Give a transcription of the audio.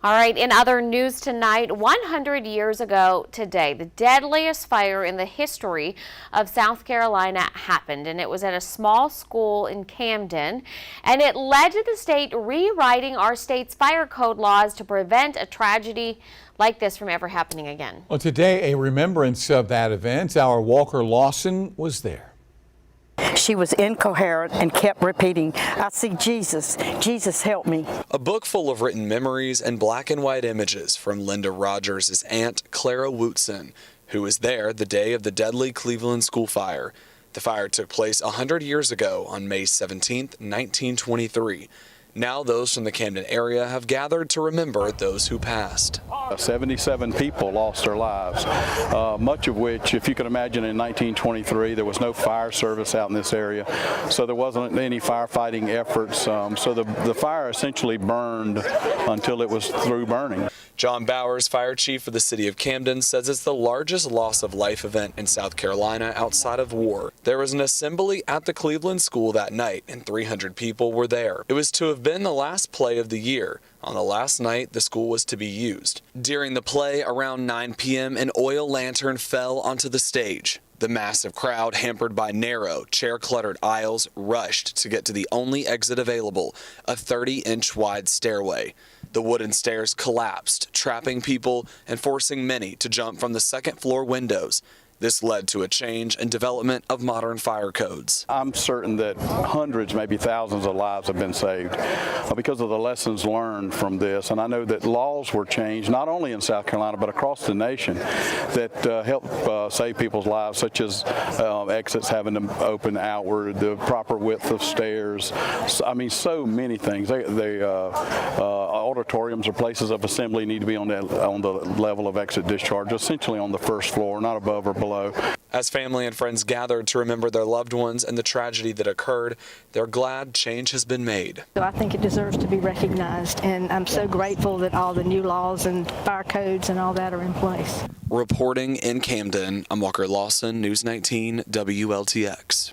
All right, in other news tonight, 100 years ago today, the deadliest fire in the history of South Carolina happened, and it was at a small school in Camden, and it led to the state rewriting our state's fire code laws to prevent a tragedy like this from ever happening again. Well, today, a remembrance of that event. Our Walker Lawson was there. She was incoherent and kept repeating, "I see Jesus. Jesus, help me." A book full of written memories and black and white images from Linda Rogers' aunt, Clara Wootson, who was there the day of the deadly Cleveland school fire. The fire took place 100 years ago on May 17, 1923. Now those from the Camden area have gathered to remember those who passed. 77 people lost their lives, much of which, if you can imagine, in 1923, there was no fire service out in this area, so there wasn't any firefighting efforts. So the fire essentially burned until it was through burning. John Bowers, fire chief for the city of Camden, says it's the largest loss of life event in South Carolina outside of war. There was an assembly at the Cleveland school that night, and 300 people were there. It was to have been the last play of the year. On the last night, the school was to be used. During the play, around 9 p.m., an oil lantern fell onto the stage. The massive crowd, hampered by narrow, chair-cluttered aisles, rushed to get to the only exit available, a 30-inch wide stairway. The wooden stairs collapsed, trapping people and forcing many to jump from the second-floor windows. This led to a change and development of modern fire codes. I'm certain that hundreds, maybe thousands of lives have been saved because of the lessons learned from this. And I know that laws were changed, not only in South Carolina, but across the nation, that help save people's lives, such as exits having to open outward, the proper width of stairs. I mean, so many things. Auditoriums or places of assembly need to be on the level of exit discharge, essentially on the first floor, not above or below. As family and friends gathered to remember their loved ones and the tragedy that occurred, they're glad change has been made. So I think it deserves to be recognized, and I'm so grateful that all the new laws and fire codes and all that are in place. Reporting in Camden, I'm Walker Lawson, News 19 WLTX.